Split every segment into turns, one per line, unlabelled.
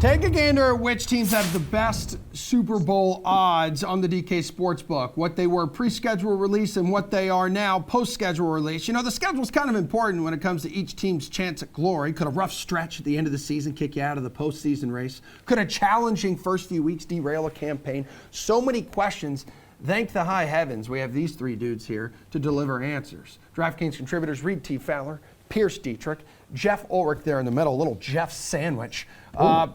Take a gander at which teams have the best Super Bowl odds on the DK Sportsbook, what they were pre-schedule release and what they are now post-schedule release. You know, the schedule's kind of important when it comes to each team's chance at glory. Could a rough stretch at the end of the season kick you out of the postseason race? Could a challenging first few weeks derail a campaign? So many questions. Thank the high heavens we have these three dudes here to deliver answers. DraftKings contributors Reid Fowler, Pearce Dietrich, Geoff Ulrich there in the middle, a little Jeff sandwich.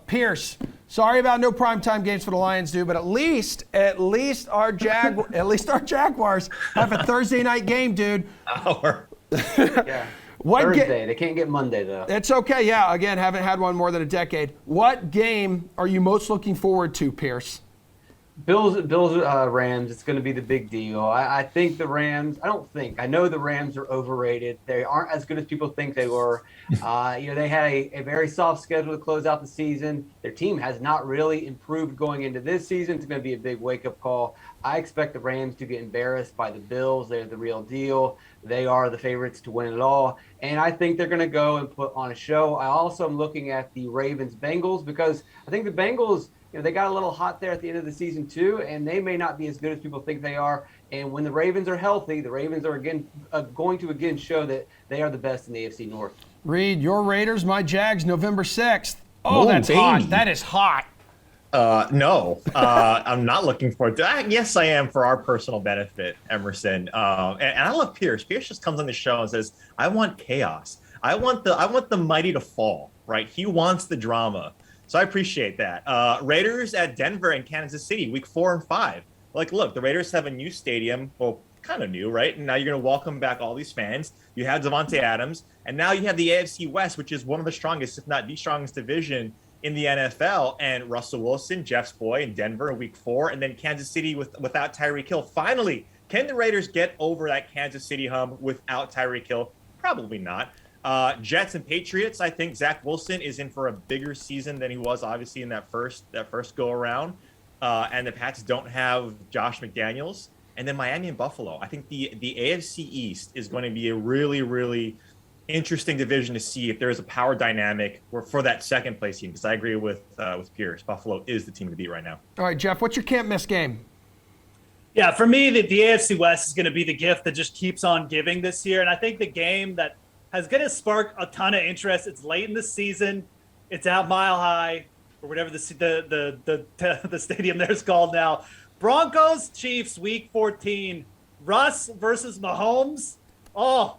Pearce, sorry about no primetime games for the Lions, dude, but at least our Jaguars have a Thursday night game, dude.
Yeah. Thursday. They can't get Monday, though.
It's okay, yeah. Again, haven't had one more than a decade. What game are you most looking forward to, Pearce?
Bills, Rams. It's going to be the big deal. I think the Rams. I know the Rams are overrated. They aren't as good as people think they were. They had a very soft schedule to close out the season. Their team has not really improved going into this season. It's going to be a big wake-up call. I expect the Rams to get embarrassed by the Bills. They're the real deal. They are the favorites to win it all. And I think they're going to go and put on a show. I also am looking at the Ravens-Bengals because I think the Bengals – they got a little hot there at the end of the season too, and they may not be as good as people think they are. And when the Ravens are healthy, the Ravens are going to show that they are the best in the AFC North.
Reid, your Raiders, my Jags, November 6th. Oh, that's baby. Hot. That is hot.
No, I'm not looking forward to that. Yes, I am for our personal benefit, Emerson. And I love Pearce. Pearce just comes on the show and says, I want chaos. I want the mighty to fall, right? He wants the drama. So I appreciate that. Raiders at Denver and Kansas City, week 4 and 5. Look, the Raiders have a new stadium. Well, kind of new, right? And now you're going to welcome back all these fans. You have Devontae Adams. And now you have the AFC West, which is one of the strongest, if not the strongest division in the NFL. And Russell Wilson, Jeff's boy, in Denver in week 4. And then Kansas City without Tyreek Hill. Finally, can the Raiders get over that Kansas City hump without Tyreek Hill? Probably not. Jets and Patriots, I think Zach Wilson is in for a bigger season than he was obviously in that first go around. And the Pats don't have Josh McDaniels. And then Miami and Buffalo. I think the AFC East is going to be a really, really interesting division to see if there is a power dynamic for that second place team. Because I agree with Pearce. Buffalo is the team to beat right now.
All right, Geoff, what's your can't miss game?
Yeah, for me, the AFC West is going to be the gift that just keeps on giving this year. And I think the game that is going to spark a ton of interest. It's late in the season. It's at Mile High, or whatever the stadium there's called now. Broncos, Chiefs, Week 14. Russ versus Mahomes. Oh,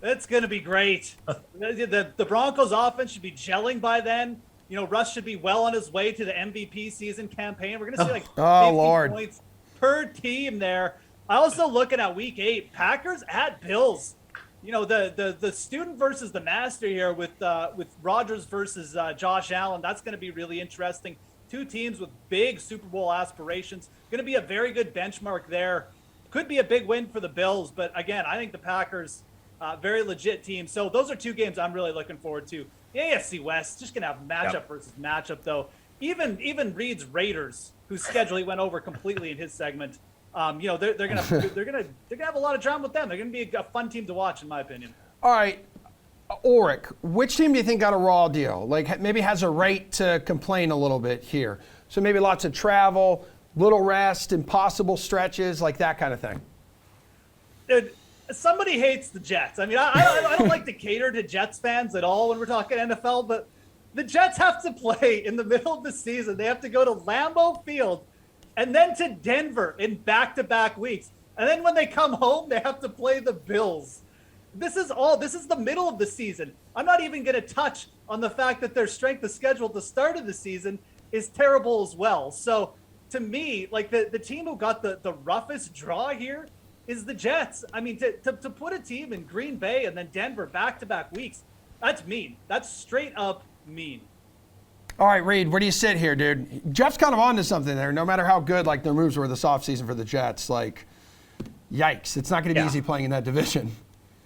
that's going to be great. The Broncos offense should be gelling by then. Russ should be well on his way to the MVP season campaign. We're going to see 50 points per team there. I also looking at Week 8, Packers at Bills. The student versus the master here with Rodgers versus Josh Allen. That's going to be really interesting. Two teams with big Super Bowl aspirations. Going to be a very good benchmark there. Could be a big win for the Bills, but again, I think the Packers, very legit team. So those are two games I'm really looking forward to. The AFC West, just going to have matchup versus matchup though. Even Reid's Raiders, whose schedule he went over completely in his segment. They're gonna have a lot of drama with them. They're gonna be a fun team to watch, in my opinion.
All right, Ulrich, which team do you think got a raw deal? Like maybe has a right to complain a little bit here. So maybe lots of travel, little rest, impossible stretches, like that kind of thing.
Dude, somebody hates the Jets. I mean, I don't like to cater to Jets fans at all when we're talking NFL, but the Jets have to play in the middle of the season. They have to go to Lambeau Field and then to Denver in back-to-back weeks. And then when they come home, they have to play the Bills. This is the middle of the season. I'm not even going to touch on the fact that their strength of schedule at the start of the season is terrible as well. So to me, the team who got the roughest draw here is the Jets. I mean, to put a team in Green Bay and then Denver back-to-back weeks, that's mean. That's straight up mean.
All right, Reid, where do you sit here, dude? Jeff's kind of onto something there. No matter how good their moves were this offseason for the Jets, yikes, it's not going to be easy playing in that division.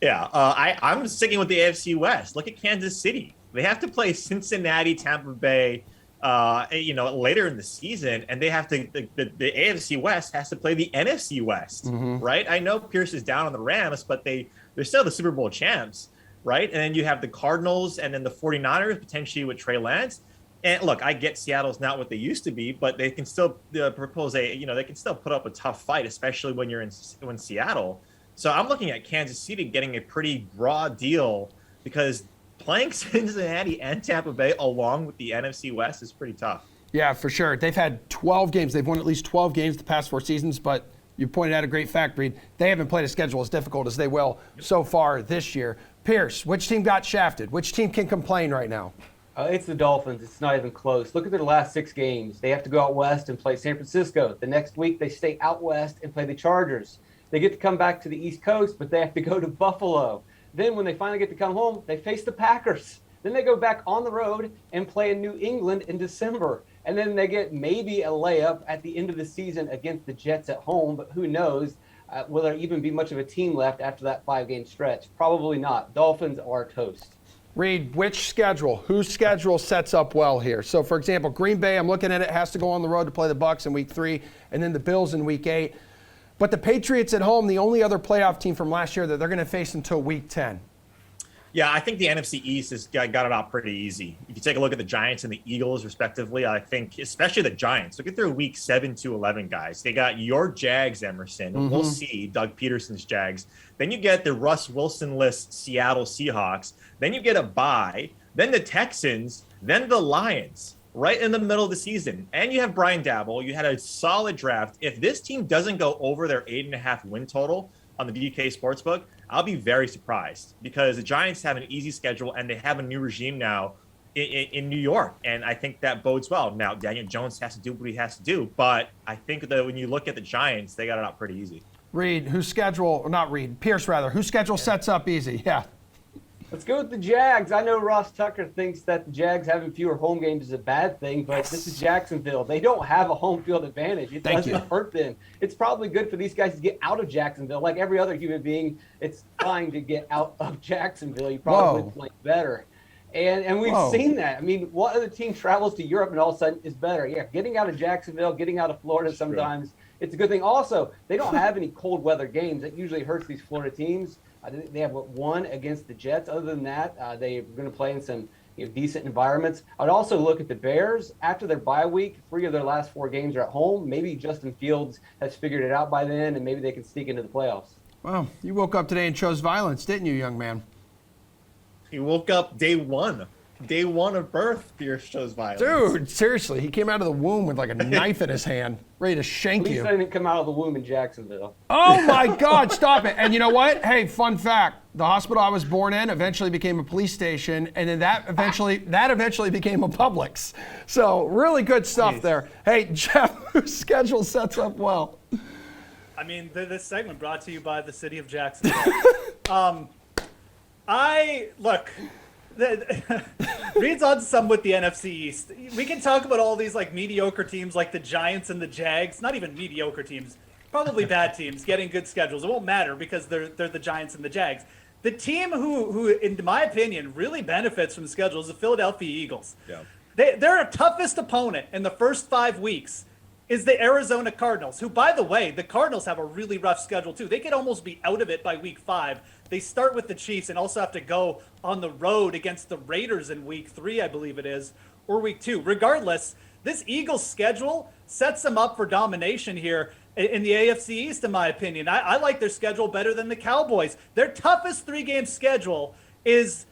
Yeah, I'm sticking with the AFC West. Look at Kansas City. They have to play Cincinnati, Tampa Bay, later in the season, and they have to. The AFC West has to play the NFC West, right? I know Pearce is down on the Rams, but they're still the Super Bowl champs, right? And then you have the Cardinals and then the 49ers potentially with Trey Lance. And look, I get Seattle's not what they used to be, but they can still propose they can still put up a tough fight, especially when you're in Seattle. So I'm looking at Kansas City getting a pretty broad deal because playing Cincinnati and Tampa Bay along with the NFC West is pretty tough.
Yeah, for sure. They've had 12 games. They've won at least 12 games the past 4 seasons, but you pointed out a great fact, Reid. They haven't played a schedule as difficult as they will so far this year. Pearce, which team got shafted? Which team can complain right now?
It's the Dolphins. It's not even close. Look at their last 6 games. They have to go out west and play San Francisco. The next week, they stay out west and play the Chargers. They get to come back to the East Coast, but they have to go to Buffalo. Then when they finally get to come home, they face the Packers. Then they go back on the road and play in New England in December. And then they get maybe a layup at the end of the season against the Jets at home, but who knows? Will there even be much of a team left after that 5-game stretch? Probably not. Dolphins are toast.
Reid, which schedule? Whose schedule sets up well here? So, for example, Green Bay, I'm looking at it, has to go on the road to play the Bucs in Week 3, and then the Bills in Week 8. But the Patriots at home, the only other playoff team from last year that they're going to face until Week 10.
Yeah, I think the NFC East has got it out pretty easy. If you take a look at the Giants and the Eagles, respectively, I think especially the Giants. Look at their Week 7 to 11 guys. They got your Jags, Emerson. Mm-hmm. We'll see Doug Peterson's Jags. Then you get the Russ Wilson-less Seattle Seahawks. Then you get a bye. Then the Texans. Then the Lions. Right in the middle of the season. And you have Brian Dabble. You had a solid draft. If this team doesn't go over their 8.5 win total on the DK Sportsbook, I'll be very surprised because the Giants have an easy schedule and they have a new regime now in New York. And I think that bodes well. Now, Daniel Jones has to do what he has to do. But I think that when you look at the Giants, they got it out pretty easy.
Reid, whose schedule, not Reid, Pearce rather, whose schedule sets up easy? Yeah.
Let's go with the Jags. I know Ross Tucker thinks that the Jags having fewer home games is a bad thing, but this is Jacksonville. They don't have a home field advantage. It doesn't hurt them. It's probably good for these guys to get out of Jacksonville. Like every other human being, it's fine to get out of Jacksonville. You probably would play better. And we've seen that. I mean, what other team travels to Europe and all of a sudden is better? Yeah, getting out of Jacksonville, getting out of Florida sometimes, it's a good thing. Also, they don't have any cold weather games. That usually hurts these Florida teams. They have one against the Jets. Other than that, they're going to play in some decent environments. I'd also look at the Bears. After their bye week, 3 of their last 4 games are at home. Maybe Justin Fields has figured it out by then, and maybe they can sneak into the playoffs.
Well, you woke up today and chose violence, didn't you, young man?
He woke up day one of birth. Pearce chose violence.
Dude, seriously, he came out of the womb with like a knife in his hand, ready to shank you.
At least I didn't come out of the womb in Jacksonville.
Oh my God, stop it. And you know what? Hey, fun fact. The hospital I was born in eventually became a police station, and then that eventually became a Publix. So really good stuff there. Hey, Geoff, whose schedule sets up well?
I mean, this segment brought to you by the city of Jacksonville. Reid's on some with the NFC East. We can talk about all these like mediocre teams like the Giants and the Jags. Not even mediocre teams, probably bad teams getting good schedules. It won't matter because they're the Giants and the Jags. The team who, in my opinion, really benefits from the schedule is the Philadelphia Eagles. Yeah. Their toughest opponent in the first 5 weeks is the Arizona Cardinals, who, by the way, the Cardinals have a really rough schedule, too. They could almost be out of it by week 5. They start with the Chiefs and also have to go on the road against the Raiders in week 3, I believe it is, or week 2. Regardless, this Eagles schedule sets them up for domination here in the AFC East, in my opinion. I like their schedule better than the Cowboys. Their toughest 3-game schedule is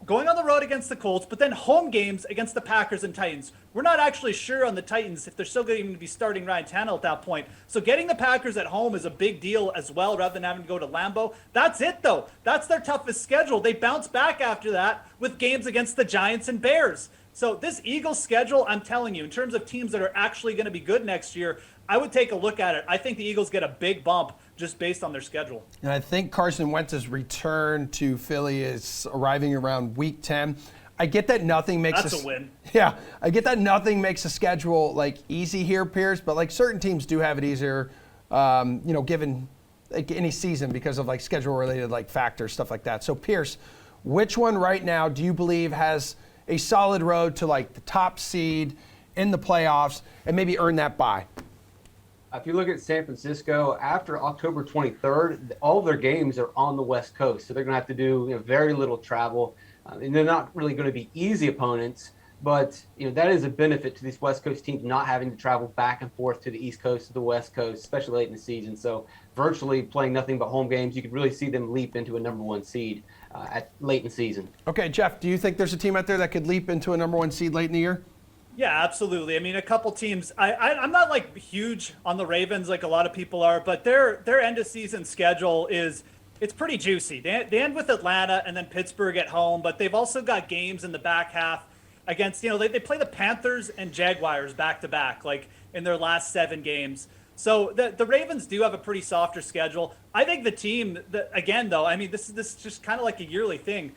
going on the road against the Colts, but then home games against the Packers and Titans. We're not actually sure on the Titans if they're still going to be starting Ryan Tannehill at that point. So getting the Packers at home is a big deal as well, rather than having to go to Lambeau. That's it, though. That's their toughest schedule. They bounce back after that with games against the Giants and Bears. So this Eagles schedule, I'm telling you, in terms of teams that are actually going to be good next year, I would take a look at it. I think the Eagles get a big bump just based on their schedule.
And I think Carson Wentz's return to Philly is arriving around week 10. I get that nothing makes
That's a win.
Yeah, I get that nothing makes a schedule like easy here, Pearce, but like certain teams do have it easier, given like any season because of like schedule related like factors, stuff like that. So Pearce, which one right now do you believe has a solid road to like the top seed in the playoffs and maybe earn that bye?
If you look at San Francisco, after October 23rd, all of their games are on the West Coast. So they're going to have to do very little travel. And they're not really going to be easy opponents. But that is a benefit to these West Coast teams not having to travel back and forth to the East Coast to the West Coast, especially late in the season. So virtually playing nothing but home games, you could really see them leap into a number one seed at late in the season.
Okay, Geoff, do you think there's a team out there that could leap into a number one seed late in the year?
Yeah, absolutely. I mean, a couple teams. I'm not like huge on the Ravens like a lot of people are, but their end of season schedule it's pretty juicy. They end with Atlanta and then Pittsburgh at home, but they've also got games in the back half against they play the Panthers and Jaguars back to back, like in their last 7 games. So the Ravens do have a pretty softer schedule. I think the team again though. I mean, this is just kind of like a yearly thing.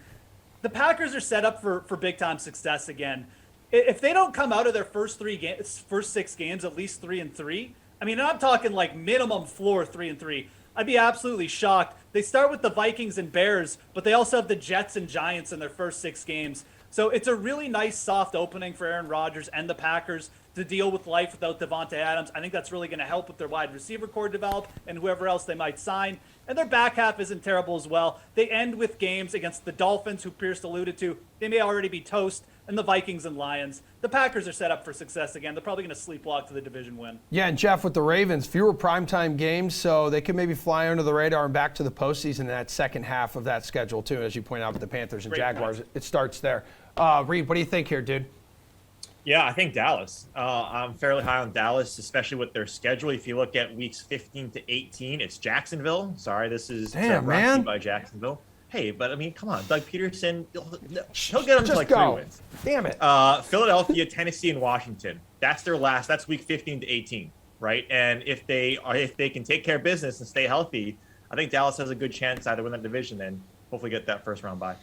The Packers are set up for big time success again. If they don't come out of their first 6 games at least 3-3, I mean, I'm talking like minimum floor 3-3. I'd be absolutely shocked. They start with the Vikings and Bears, but they also have the Jets and Giants in their first 6 games. So it's a really nice soft opening for Aaron Rodgers and the Packers to deal with life without Devontae Adams. I think that's really going to help with their wide receiver core develop and whoever else they might sign. And their back half isn't terrible as well. They end with games against the Dolphins, who Pearce alluded to. They may already be toast, and the Vikings and Lions. The Packers are set up for success again. They're probably going to sleepwalk to the division win.
Yeah, and Geoff, with the Ravens, fewer primetime games, so they can maybe fly under the radar and back to the postseason in that second half of that schedule, too, as you point out with the Panthers and Jaguars. It starts there. Reid, what do you think here, dude?
Yeah, I think Dallas. I'm fairly high on Dallas, especially with their schedule. If you look at weeks 15 to 18, it's Jacksonville. Sorry, this is brought to you by Jacksonville. Hey, but I mean, come on, Doug Peterson, he'll get them to like 3 wins.
Damn it.
Philadelphia, Tennessee, and Washington. That's their last. That's week 15 to 18, right? And if they can take care of business and stay healthy, I think Dallas has a good chance either win that division and hopefully get that first round bye.